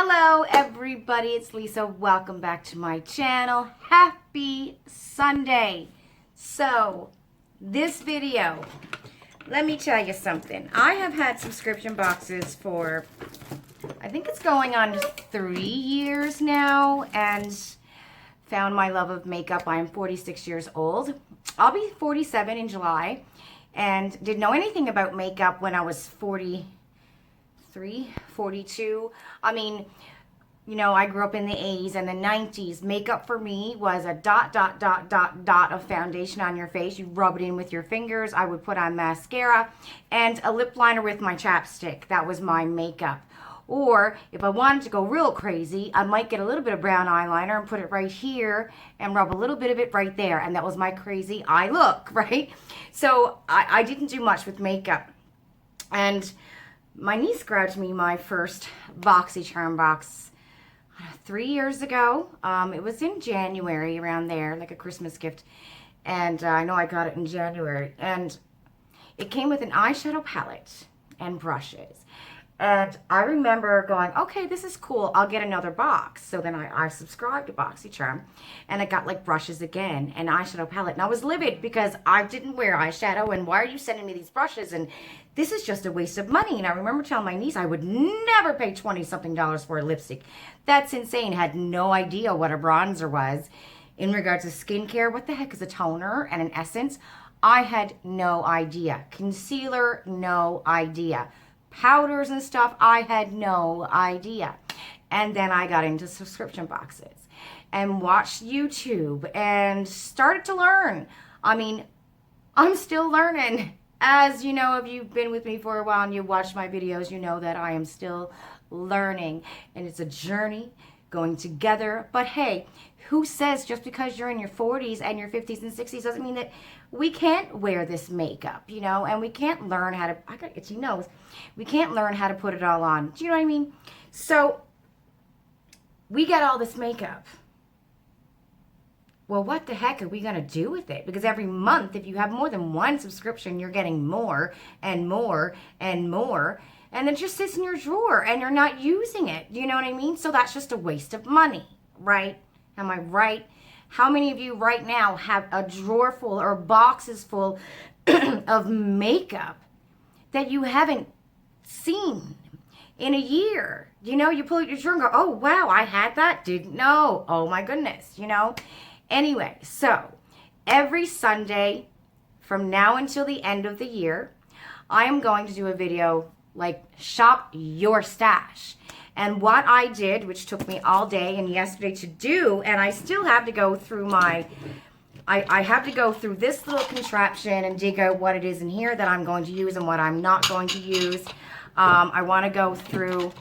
Hello everybody, it's Lisa. Welcome back to my channel. Happy Sunday. So, this video, let me tell you something. I have had subscription boxes for, I think it's going on 3 years now, and found my love of makeup. I am 46 years old. I'll be 47 in July, and didn't know anything about makeup when I was 43, 42. I mean, you know, I grew up in the 80s and the 90s. Makeup for me was a dot of foundation on your face. You rub it in with your fingers. I would put on mascara and a lip liner with my chapstick. That was my makeup. Or if I wanted to go real crazy, I might get a little bit of brown eyeliner and put it right here and rub a little bit of it right there. And that was my crazy eye look, right? So I didn't do much with makeup. And my niece grabbed me my first Boxycharm box 3 years ago. It was in January, around there, like a Christmas gift. And I know I got it in January. And it came with an eyeshadow palette and brushes. And I remember going, okay, this is cool. I'll get another box. So then I subscribed to Boxycharm, and I got like brushes again and eyeshadow palette. And I was livid because I didn't wear eyeshadow, and why are you sending me these brushes? And this is just a waste of money. And I remember telling my niece I would never pay $20-something for a lipstick. That's insane. Had no idea what a bronzer was. In regards to skincare, what the heck is a toner and an essence? I had no idea. Concealer, no idea. Powders and stuff, I had no idea. And then I got into subscription boxes and watched YouTube and started to learn. I mean, I'm still learning. As you know, if you've been with me for a while and you watch my videos, you know that I am still learning. And it's a journey going together. But hey, who says just because you're in your 40s and your 50s and 60s doesn't mean that we can't wear this makeup, you know, and we can't learn how to, I got itchy nose, we can't learn how to put it all on. Do you know what I mean? So we get all this makeup. Well, what the heck are we going to do with it? Because every month, if you have more than one subscription, you're getting more and more and more. And it just sits in your drawer and you're not using it. You know what I mean? So that's just a waste of money, right? Am I right? How many of you right now have a drawer full or boxes full of makeup that you haven't seen in a year? You know, you pull out your drawer and go, oh, wow, I had that. Didn't know. Oh, my goodness, you know. Anyway, so every Sunday from now until the end of the year, I am going to do a video like Shop Your Stash. And what I did, which took me all day and yesterday to do, and I still have to go through my, I have to go through this little contraption and dig out what it is in here that I'm going to use and what I'm not going to use. I want to go through,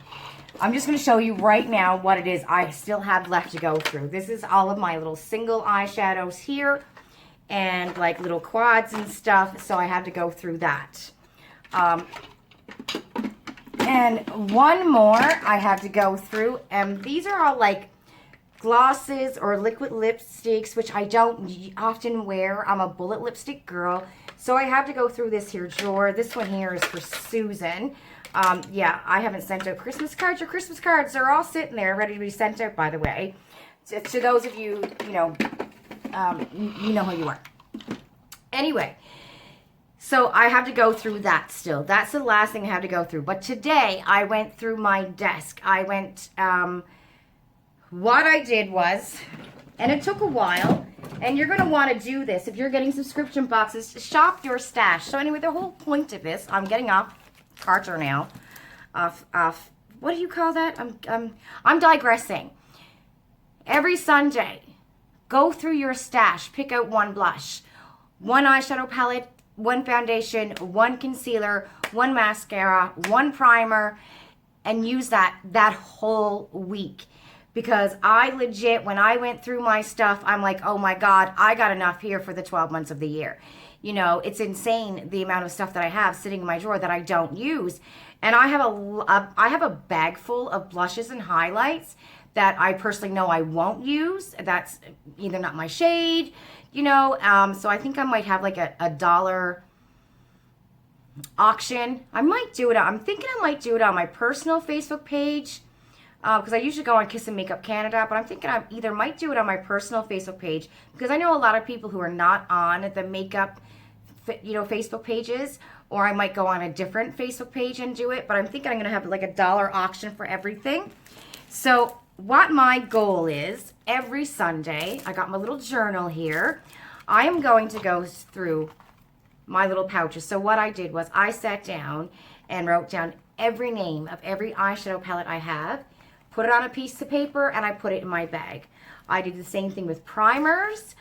I'm just going to show you right now what it is I still have left to go through. This is all of my little single eyeshadows here and like little quads and stuff, so I have to go through that. And one more I have to go through, and these are all like glosses or liquid lipsticks, which I don't often wear. I'm a bullet lipstick girl, so I have to go through this here drawer. This one here is for Susan. Yeah, I haven't sent out Christmas cards. Your Christmas cards are all sitting there ready to be sent out, by the way. To those of you, you know who you are. Anyway. So I have to go through that still. That's the last thing I have to go through. But today I went through my desk. I went, what I did was, and it took a while, and you're going to want to do this if you're getting subscription boxes, shop your stash. So anyway, the whole point of this, I'm getting off Carter now. What do you call that? I'm digressing. Every Sunday, go through your stash, pick out one blush, one eyeshadow palette, one foundation, one concealer, one mascara, one primer, and use that whole week. Because I legit, when I went through my stuff, I'm like, oh my God, I got enough here for the 12 months of the year. You know, it's insane the amount of stuff that I have sitting in my drawer that I don't use. And I have a bag full of blushes and highlights that I personally know I won't use. That's either not my shade, you know, so I think I might have like a dollar auction. I might do it. I'm thinking I might do it on my personal Facebook page. because I usually go on Kiss and Makeup Canada, but I'm thinking I either might do it on my personal Facebook page, because I know a lot of people who are not on the makeup, Facebook pages, or I might go on a different Facebook page and do it, but I'm thinking I'm going to have like a dollar auction for everything. So what my goal is, every Sunday, I got my little journal here, I am going to go through my little pouches. So what I did was I sat down and wrote down every name of every eyeshadow palette I have, put it on a piece of paper, and I put it in my bag. I did the same thing with primers,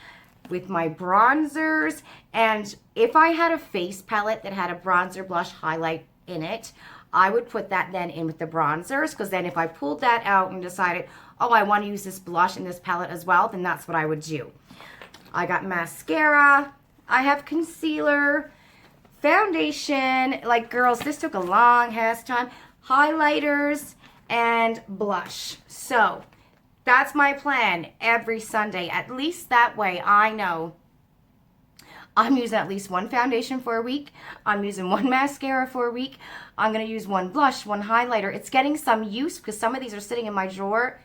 with my bronzers, and if I had a face palette that had a bronzer, blush, highlight in it, I would put that then in with the bronzers, because then if I pulled that out and decided, oh, I want to use this blush in this palette as well, then that's what I would do. I got mascara, I have concealer, foundation, like girls, this took a long ass time, highlighters, and blush. So that's my plan every Sunday. At least that way I know I'm using at least one foundation for a week. I'm using one mascara for a week. I'm going to use one blush, one highlighter. It's getting some use because some of these are sitting in my drawer.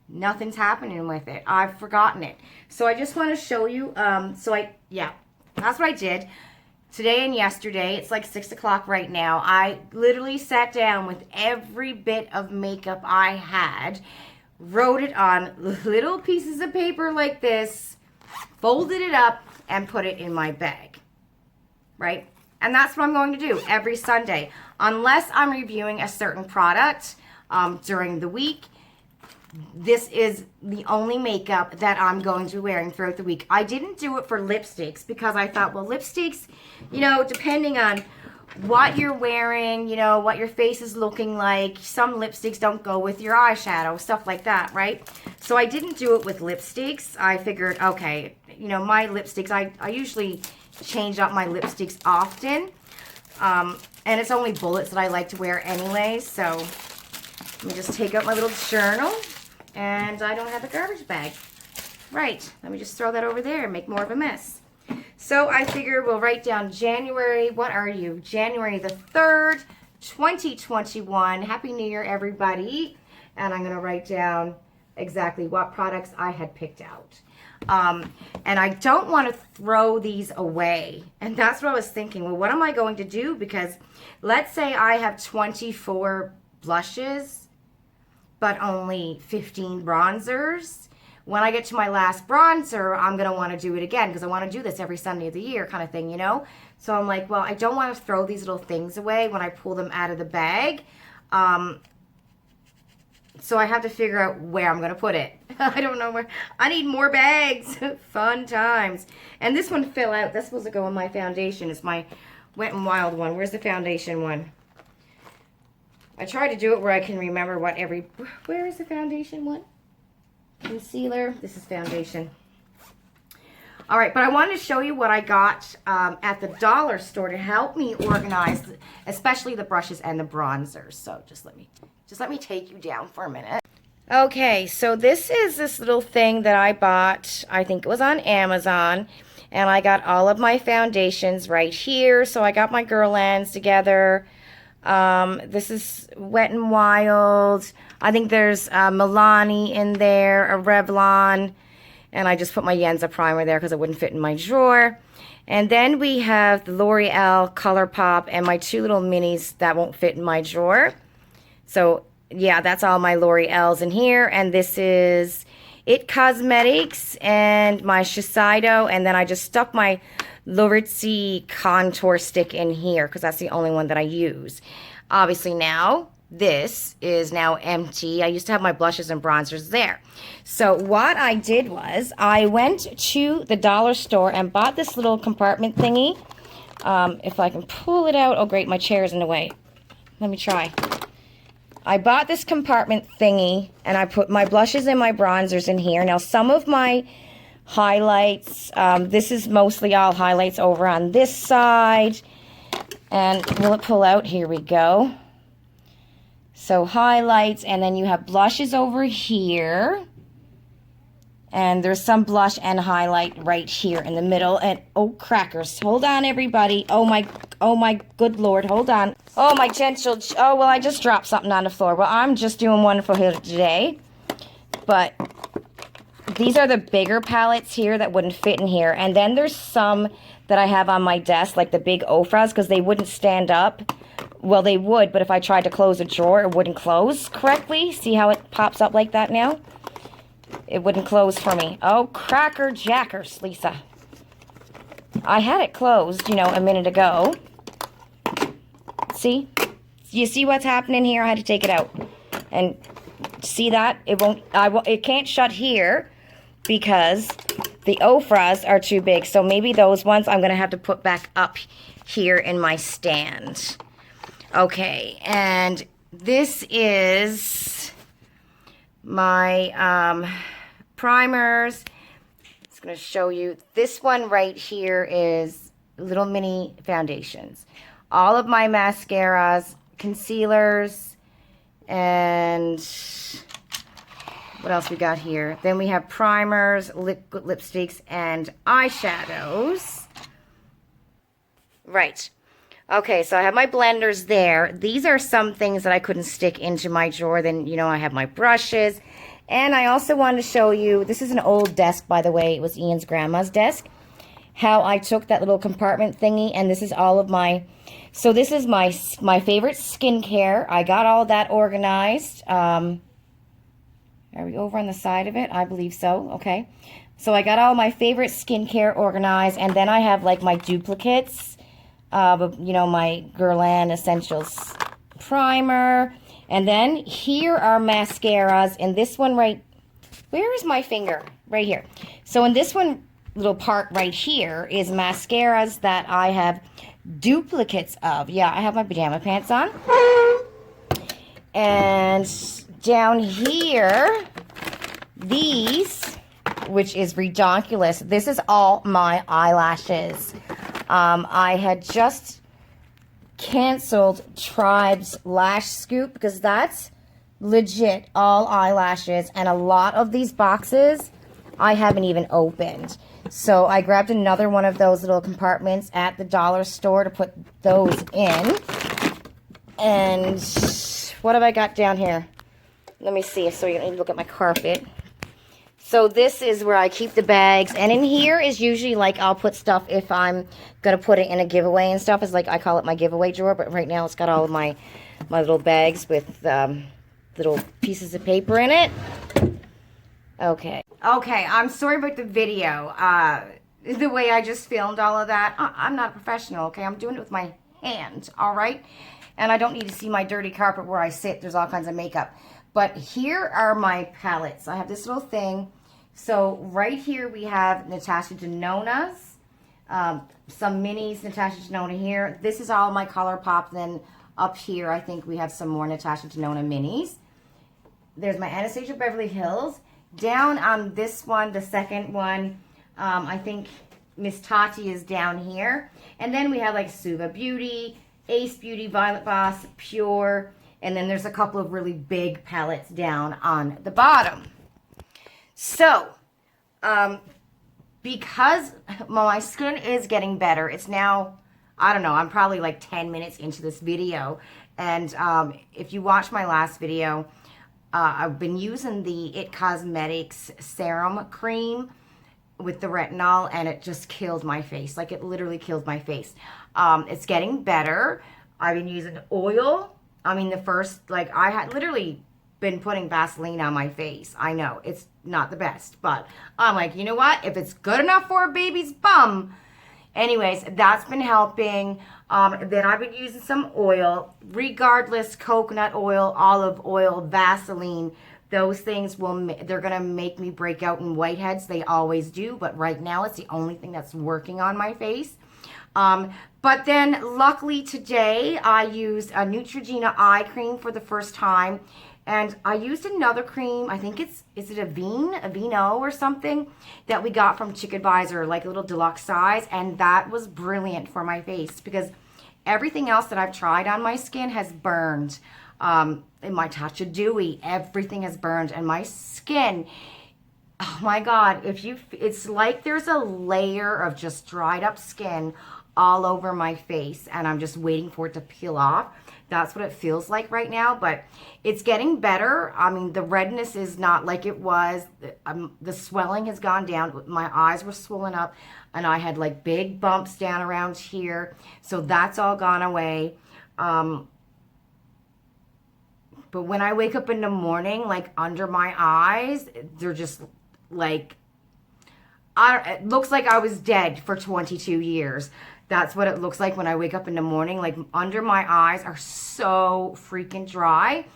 Nothing's happening with it. I've forgotten it. So I just want to show you. That's what I did. Today and yesterday, it's like 6 o'clock right now. I literally sat down with every bit of makeup I had, wrote it on little pieces of paper like this, folded it up, and put it in my bag, right? And that's what I'm going to do every Sunday. Unless I'm reviewing a certain product during the week, this is the only makeup that I'm going to be wearing throughout the week. I didn't do it for lipsticks because I thought, well, lipsticks, depending on what you're wearing, what your face is looking like, some lipsticks don't go with your eyeshadow, stuff like that, right? So I didn't do it with lipsticks. I figured, okay, my lipsticks, I usually change up my lipsticks often. And it's only bullets that I like to wear anyway, so let me just take out my little journal. And I don't have a garbage bag. Right, let me just throw that over there and make more of a mess. So I figure we'll write down January, what are you? January the 3rd, 2021. Happy New Year, everybody. And I'm going to write down exactly what products I had picked out. And I don't want to throw these away. And that's what I was thinking. Well, what am I going to do? Because let's say I have 24 blushes, but only 15 bronzers. When I get to my last bronzer, I'm going to want to do it again because I want to do this every Sunday of the year kind of thing, So I'm like, well, I don't want to throw these little things away when I pull them out of the bag. So I have to figure out where I'm going to put it. I don't know where. I need more bags. Fun times. And this one fell out. That's supposed to go in my foundation. It's my Wet n Wild one. Where's the foundation one? I try to do it where I can remember what where is the foundation one? Concealer. This is foundation. All right, but I wanted to show you what I got at the dollar store to help me organize, especially the brushes and the bronzers. So just let me take you down for a minute. Okay, so this is this little thing that I bought. I think it was on Amazon. And I got all of my foundations right here. So I got my Guerlains together. This is Wet n Wild. I think there's Milani in there, a Revlon, and I just put my Yenza primer there because it wouldn't fit in my drawer. And then we have the L'Oreal ColourPop and my two little minis that won't fit in my drawer. So yeah, that's all my L'Oreals in here. And this is It Cosmetics and my Shiseido, and then I just stuck my L'Oreal contour stick in here because that's the only one that I use. Obviously now, this is now empty. I used to have my blushes and bronzers there. So what I did was I went to the dollar store and bought this little compartment thingy. If I can pull it out. Oh great, my chair is in the way. Let me try. I bought this compartment thingy and I put my blushes and my bronzers in here. Now some of my highlights, this is mostly all highlights over on this side. And will it pull out? Here we go. So highlights, and then you have blushes over here. And there's some blush and highlight right here in the middle. And oh, crackers. Hold on, everybody. Oh, my. Oh my good Lord, hold on. Oh my gentle, oh well, I just dropped something on the floor. Well, I'm just doing wonderful here today. But these are the bigger palettes here that wouldn't fit in here. And then there's some that I have on my desk, like the big Ofras, because they wouldn't stand up. Well, they would, but if I tried to close a drawer, it wouldn't close correctly. See how it pops up like that now? It wouldn't close for me. Oh, cracker jackers, Lisa. I had it closed, you know, a minute ago. See? You see what's happening here? I had to take it out. And see that? It can't shut here because the Ofras are too big. So maybe those ones I'm going to have to put back up here in my stand. Okay, and this is my primers. It's going to show you. This one right here is little mini foundations. All of my mascaras, concealers, and what else we got here? Then we have primers, liquid lipsticks, and eyeshadows. Right. Okay, so I have my blenders there. These are some things that I couldn't stick into my drawer. Then, you know, I have my brushes. And I also wanted to show you, this is an old desk, by the way. It was Ian's grandma's desk. How I took that little compartment thingy, and this is all of my, so this is my favorite skincare. I got all that organized. Are we over on the side of it? I believe so. Okay. So I got all my favorite skincare organized, and then I have like my duplicates. You know, my Guerlain Essentials primer. And then here are mascaras. And this one where is my finger? Right here. So in this one little part right here is mascaras that I have duplicates of. Yeah, I have my pajama pants on. And down here, these, which is redonkulous. This is all my eyelashes. I had just canceled Tribe's Lash Scoop because that's legit all eyelashes, and a lot of these boxes I haven't even opened. So I grabbed another one of those little compartments at the dollar store to put those in. And what have I got down here? Let me see, so you can look at my carpet. So this is where I keep the bags, and in here is usually like I'll put stuff if I'm gonna put it in a giveaway and stuff. It's like I call it my giveaway drawer, but right now it's got all of my little bags with little pieces of paper in it. Okay, I'm sorry about the video. The way I just filmed all of that. I'm not a professional, okay? I'm doing it with my hand, all right? And I don't need to see my dirty carpet where I sit. There's all kinds of makeup. But here are my palettes. I have this little thing. So right here we have Natasha Denona's. Some minis, Natasha Denona here. This is all my ColourPop. Then up here I think we have some more Natasha Denona minis. There's my Anastasia Beverly Hills. Down on this one, the second one, I think Miss Tati is down here. And then we have like Suva Beauty, Ace Beauty, Violet Voss, Pure. And then there's a couple of really big palettes down on the bottom. So, because my skin is getting better, it's now, I don't know, I'm probably like 10 minutes into this video. And if you watched my last video, I've been using the It Cosmetics Serum Cream with the retinol, and it just killed my face. Like, it literally killed my face. It's getting better. I've been using oil. I mean, the first, like, I had literally been putting Vaseline on my face. I know, it's not the best, but I'm like, you know what? If it's good enough for a baby's bum. Anyways, that's been helping. Then I've been using some oil. Regardless, coconut oil, olive oil, Vaseline, those things they're going to make me break out in whiteheads. They always do, but right now it's the only thing that's working on my face. But then luckily today I used a Neutrogena eye cream for the first time, and I used another cream. I think is it Aveeno or something that we got from Chick Advisor, like a little deluxe size, and that was brilliant for my face because everything else that I've tried on my skin has burned. In my Tatcha Dewy, everything has burned, and my skin Oh my God, it's like there's a layer of just dried up skin all over my face and I'm just waiting for it to peel off. That's what it feels like right now, but it's getting better. I mean, the redness is not like it was. The swelling has gone down. My eyes were swollen up and I had like big bumps down around here. So that's all gone away. But when I wake up in the morning, like under my eyes, they're just like, it looks like I was dead for 22 years. That's what it looks like when I wake up in the morning. Like under my eyes are so freaking dry.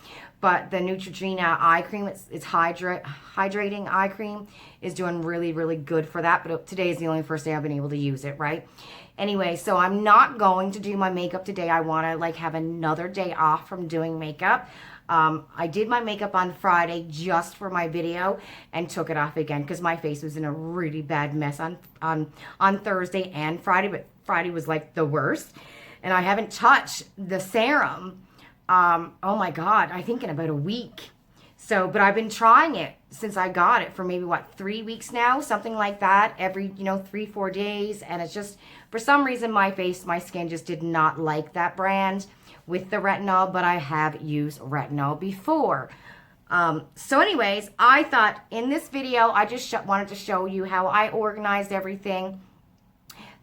But the Neutrogena eye cream, it's hydrating eye cream, is doing really, really good for that. But today is the only first day I've been able to use it, right? Anyway, so I'm not going to do my makeup today. I want to like have another day off from doing makeup. I did my makeup on Friday just for my video and took it off again because my face was in a really bad mess on Thursday and Friday, but Friday was like the worst. And I haven't touched the serum, oh my God, I think in about a week. So, but I've been trying it since I got it for maybe, what, 3 weeks now? Something like that, every, 3-4 days. And it's just, for some reason, my skin just did not like that brand with the retinol, but I have used retinol before. So anyways, I thought in this video, I just wanted to show you how I organized everything.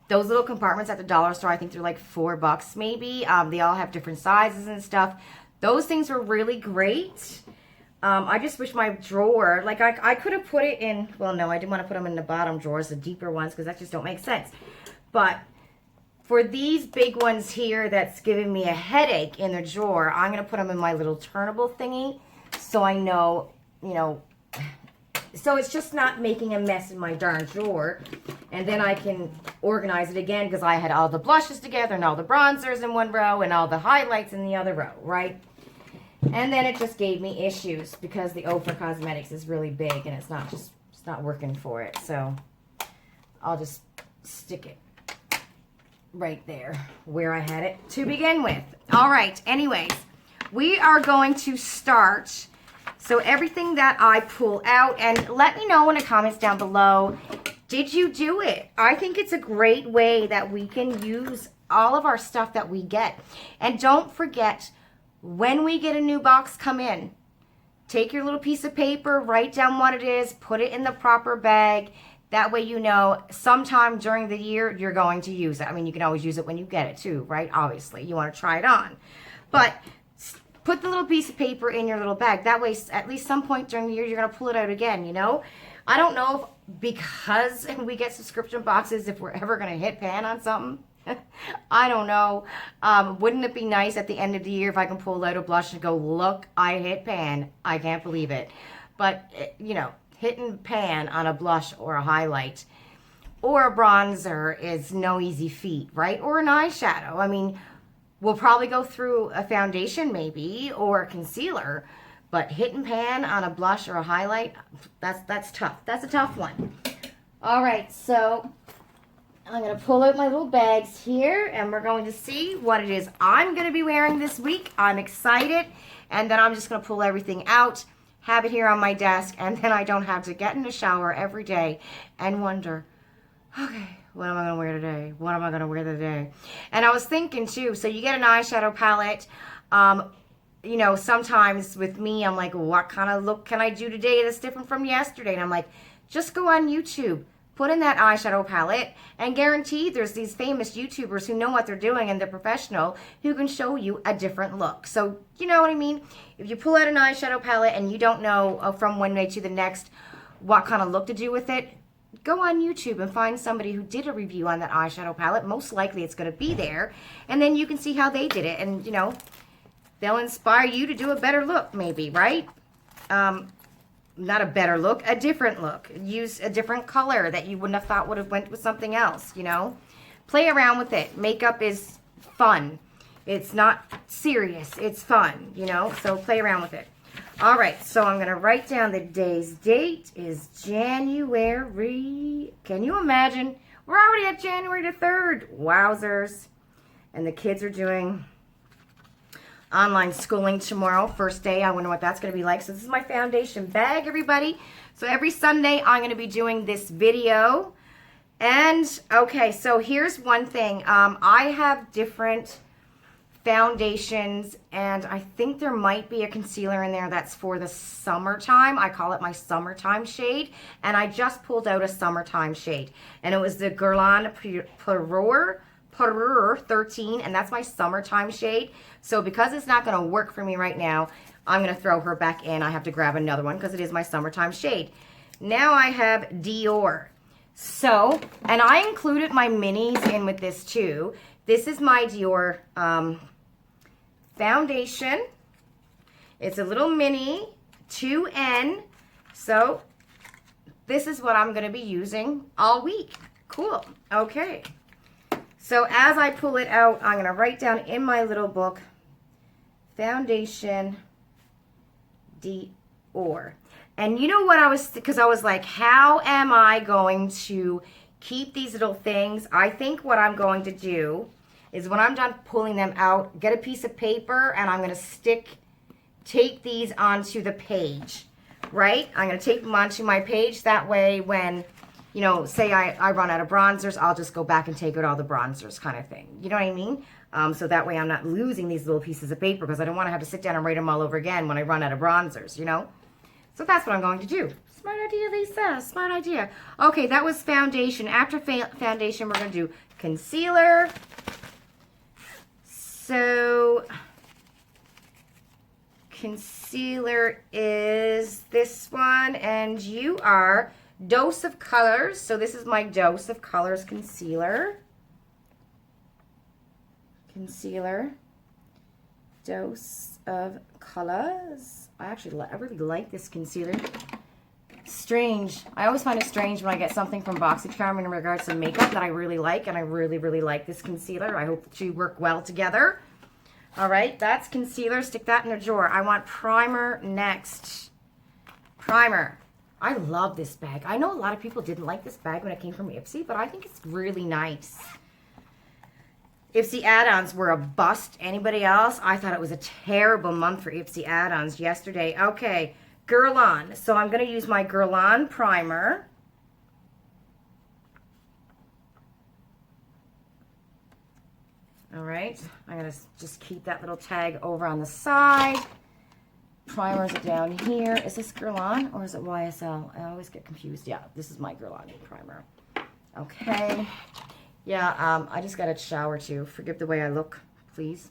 Those little compartments at the dollar store, I think they're like $4 maybe. They all have different sizes and stuff. Those things were really great. I just wish my drawer, like I could have put it in, well, no, I didn't want to put them in the bottom drawers, the deeper ones, because that just don't make sense. But for these big ones here that's giving me a headache in the drawer, I'm going to put them in my little turnable thingy so I know, so it's just not making a mess in my darn drawer. And then I can organize it again because I had all the blushes together and all the bronzers in one row and all the highlights in the other row, right? And then it just gave me issues because the Ofra Cosmetics is really big and it's not working for it. So I'll just stick it right there where I had it to begin with. All right, anyways, we are going to start. So everything that I pull out, and let me know in the comments down below, did you do it? I think it's a great way that we can use all of our stuff that we get. And don't forget, when we get a new box come in, take your little piece of paper, write down what it is, put it in the proper bag. That way you know sometime during the year you're going to use it. I mean, you can always use it when you get it too, right? Obviously, you want to try it on. But put the little piece of paper in your little bag. That way, at least some point during the year, you're going to pull it out again, I don't know if because we get subscription boxes, if we're ever going to hit pan on something. I don't know. Wouldn't it be nice at the end of the year if I can pull out a blush and go, look, I hit pan. I can't believe it. But, hitting pan on a blush or a highlight or a bronzer is no easy feat, right? Or an eyeshadow. I mean, we'll probably go through a foundation maybe or a concealer, but hitting pan on a blush or a highlight, that's tough. That's a tough one. All right, so I'm going to pull out my little bags here and we're going to see what it is I'm going to be wearing this week. I'm excited. And then I'm just going to pull everything out, have it here on my desk, and then I don't have to get in the shower every day and wonder, okay, what am I going to wear today? What am I going to wear today? And I was thinking too, so you get an eyeshadow palette. Sometimes with me, I'm like, what kind of look can I do today that's different from yesterday? And I'm like, just go on YouTube, put in that eyeshadow palette, and guarantee there's these famous YouTubers who know what they're doing and they're professional who can show you a different look. So, you know what I mean? If you pull out an eyeshadow palette and you don't know from one day to the next what kind of look to do with it, go on YouTube and find somebody who did a review on that eyeshadow palette. Most likely it's going to be there. And then you can see how they did it. And, they'll inspire you to do a better look maybe, right? Not a better look, a different look. Use a different color that you wouldn't have thought would have went with something else, Play around with it. Makeup is fun. It's not serious. It's fun, So play around with it. All right, so I'm going to write down the day's date is January. Can you imagine? We're already at January the 3rd. Wowzers. And the kids are doing online schooling tomorrow. First day, I wonder what that's going to be like. So this is my foundation bag, everybody. So every Sunday, I'm going to be doing this video. And, okay, so here's one thing. I have different foundations, and I think there might be a concealer in there that's for the summertime. I call it my summertime shade, and I just pulled out a summertime shade, and it was the Guerlain Parure 13, and that's my summertime shade. So because it's not going to work for me right now, I'm going to throw her back in. I have to grab another one because it is my summertime shade. Now I have Dior. So, and I included my minis in with this too. This is my Dior foundation. It's a little mini 2N. So this is what I'm going to be using all week. Cool. Okay. So as I pull it out, I'm going to write down in my little book, foundation Dior. And you know what because I was like, how am I going to keep these little things? I think what I'm going to do is when I'm done pulling them out, get a piece of paper and I'm going to tape these onto the page, right? I'm going to tape them onto my page. That way when, you know, say I run out of bronzers, I'll just go back and take out all the bronzers kind of thing. You know what I mean? So that way I'm not losing these little pieces of paper because I don't want to have to sit down and write them all over again when I run out of bronzers, you know? So that's what I'm going to do. Smart idea, Lisa. Smart idea. Okay, that was foundation. After foundation, we're going to do concealer. So concealer is this one, and you are Dose of Colors. So this is my Dose of Colors concealer. Concealer. Dose of Colors. I really like this concealer. Strange. I always find it strange when I get something from Boxycharm in regards to makeup that I really like, and I really, really like this concealer. I hope the two work well together. All right, that's concealer. Stick that in a drawer. I want primer next. Primer. I love this bag. I know a lot of people didn't like this bag when it came from Ipsy, but I think it's really nice. Ipsy add-ons were a bust. Anybody else? I thought it was a terrible month for Ipsy add-ons yesterday. Okay, Guerlain. So I'm going to use my Guerlain primer. All right, I'm going to just keep that little tag over on the side. Primers are down here. Is this Guerlain or is it YSL? I always get confused. Yeah, this is my Guerlain primer. Okay. Yeah, I just got a shower too. Forgive the way I look, please.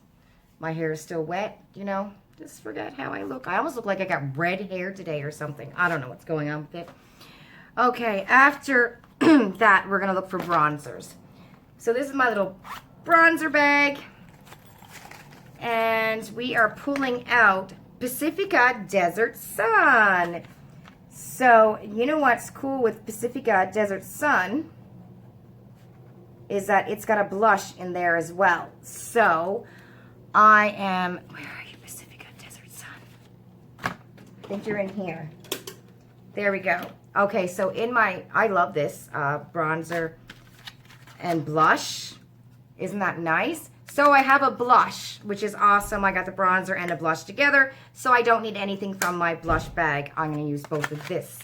My hair is still wet, you know. Just forget how I look. I almost look like I got red hair today or something. I don't know what's going on with it. Okay, after that, we're going to look for bronzers. So this is my little bronzer bag. And we are pulling out Pacifica Desert Sun. So, you know what's cool with Pacifica Desert Sun is that it's got a blush in there as well. So, where are you, Pacifica Desert Sun? I think you're in here. There we go. Okay, so I love this bronzer and blush. Isn't that nice? So I have a blush, which is awesome. I got the bronzer and a blush together, so I don't need anything from my blush bag. I'm going to use both of this.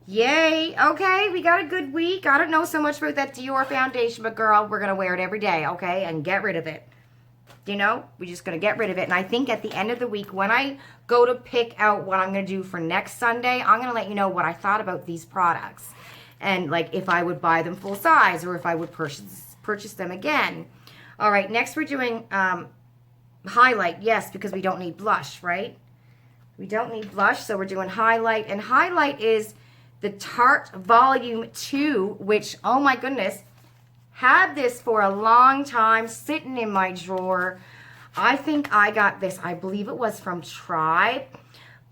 Yay. Okay, we got a good week. I don't know so much about that Dior foundation, but girl, we're going to wear it every day, okay, and get rid of it. You know, we're just going to get rid of it. And I think at the end of the week, when I go to pick out what I'm going to do for next Sunday, I'm going to let you know what I thought about these products. And, like, if I would buy them full size or if I would purchase them again. All right, next we're doing highlight. Yes, because we don't need blush, right? We don't need blush, so we're doing highlight. And highlight is the Tarte Volume 2, which, oh my goodness, had this for a long time sitting in my drawer. I think I got this, I believe it was from Tribe.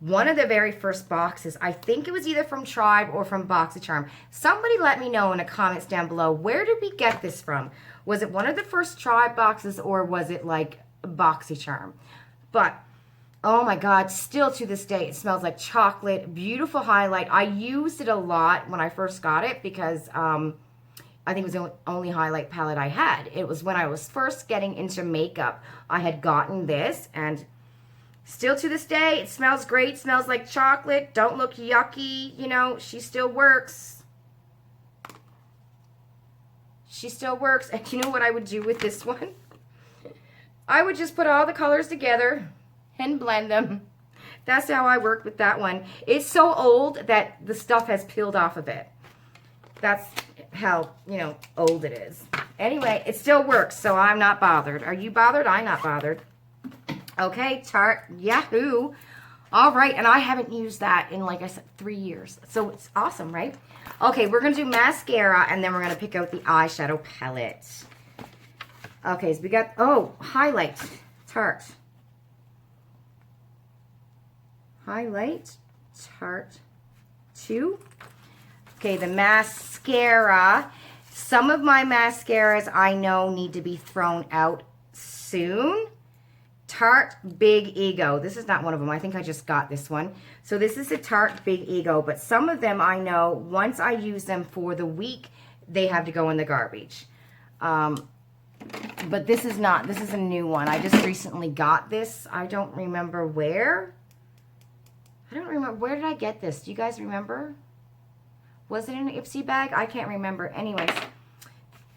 One of the very first boxes. I think it was either from Tribe or from Boxycharm. Somebody let me know in the comments down below, where did we get this from? Was it one of the first Tribe boxes or was it like Boxycharm? But, oh my God, still to this day, it smells like chocolate. Beautiful highlight. I used it a lot when I first got it because I think it was the only highlight palette I had. It was when I was first getting into makeup. I had gotten this, and still to this day, it smells great. Smells like chocolate. Don't look yucky. You know, she still works. She still works. And you know what I would do with this one? I would just put all the colors together and blend them. That's how I worked with that one. It's so old that the stuff has peeled off of it. That's how, you know, old it is. Anyway, it still works, so I'm not bothered. Are you bothered? I'm not bothered. Okay, Tarte Yahoo. All right, and I haven't used that in, like I said, 3 years. So it's awesome, right? Okay, we're going to do mascara, and then we're going to pick out the eyeshadow palette. Okay, so we got, oh, highlight, Tarte. Highlight, Tarte 2. Okay, the mascara. Some of my mascaras I know need to be thrown out soon. Tarte Big Ego. This is not one of them. I think I just got this one. So this is a Tarte Big Ego, but some of them I know once I use them for the week, they have to go in the garbage. But this is not. This is a new one. I just recently got this. I don't remember where. I don't remember. Where did I get this? Do you guys remember? Was it in an Ipsy bag? I can't remember. Anyways.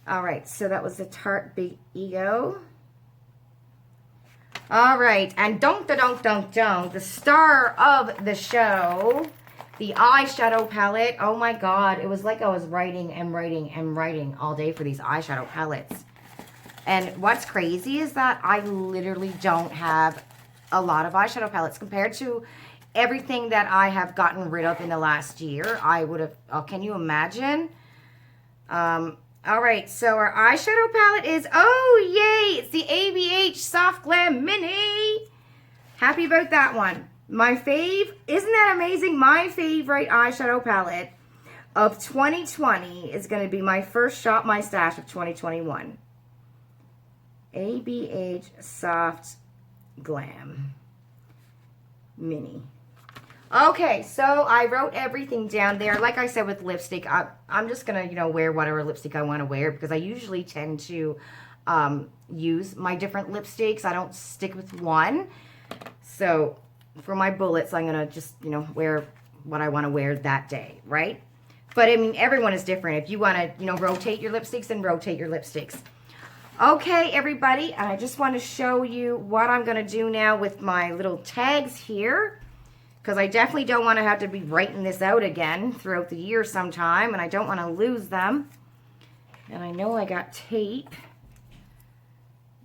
All right. So that was the Tarte Big Ego. All right. And the star of the show, the eyeshadow palette. Oh my God. It was like I was writing and writing and writing all day for these eyeshadow palettes. And what's crazy is that I literally don't have a lot of eyeshadow palettes compared to everything that I have gotten rid of in the last year. I would have, oh, can you imagine? All right, so our eyeshadow palette is, oh, yay, it's the ABH Soft Glam Mini. Happy about that one. My fave, isn't that amazing? My favorite eyeshadow palette of 2020 is going to be my first Shop My Stash of 2021. ABH Soft Glam Mini. Okay, so I wrote everything down there. Like I said with lipstick, I'm just going to, you know, wear whatever lipstick I want to wear because I usually tend to use my different lipsticks. I don't stick with one. So for my bullets, I'm going to just, you know, wear what I want to wear that day, right? But I mean, everyone is different. If you want to, you know, rotate your lipsticks, then rotate your lipsticks. Okay, everybody, and I just want to show you what I'm going to do now with my little tags here. Because I definitely don't want to have to be writing this out again throughout the year sometime. And I don't want to lose them. And I know I got tape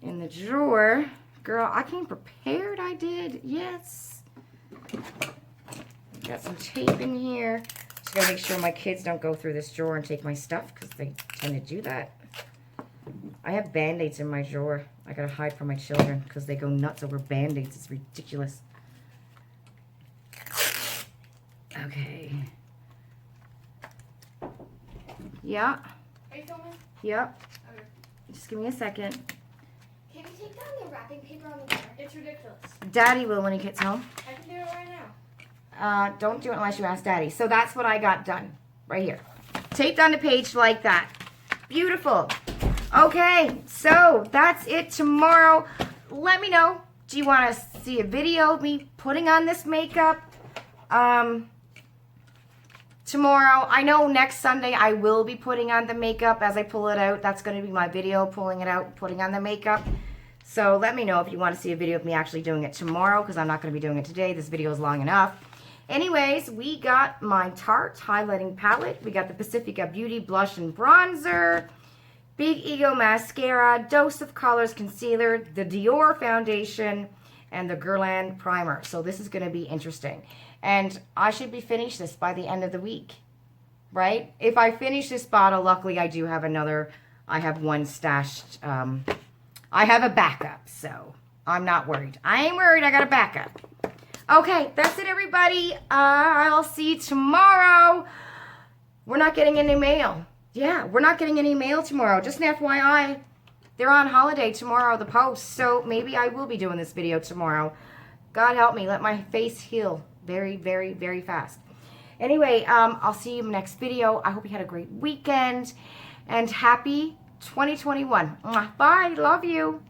in the drawer. Girl, I came prepared. I did. Yes. Got some tape in here. Just got to make sure my kids don't go through this drawer and take my stuff. Because they tend to do that. I have Band-Aids in my drawer. I got to hide from my children. Because they go nuts over Band-Aids. It's ridiculous. Okay. Yeah. Are you filming? Yep. Okay. Just give me a second. Can you take down the wrapping paper on the door? It's ridiculous. Daddy will when he gets home. I can do it right now. Don't do it unless you ask Daddy. So that's what I got done. Right here. Taped on the page like that. Beautiful. Okay. So that's it tomorrow. Let me know. Do you want to see a video of me putting on this makeup? Tomorrow, I know next Sunday I will be putting on the makeup as I pull it out. That's going to be my video, pulling it out, putting on the makeup. So let me know if you want to see a video of me actually doing it tomorrow because I'm not going to be doing it today. This video is long enough. Anyways, we got my Tarte highlighting palette. We got the Pacifica Beauty blush and bronzer, Big Ego mascara, Dose of Colors concealer, the Dior foundation, and the Guerlain primer. So this is going to be interesting. And I should be finished this by the end of the week, right? If I finish this bottle, luckily I do have another. I have one stashed. I have a backup, so I'm not worried. I ain't worried. I got a backup. Okay, that's it, everybody. I'll see you tomorrow. We're not getting any mail. Yeah, we're not getting any mail tomorrow. Just an FYI, they're on holiday tomorrow, the post. So maybe I will be doing this video tomorrow. God help me, let my face heal very, very, very fast. Anyway, I'll see you in the next video. I hope you had a great weekend. and happy 2021. Bye. Love you.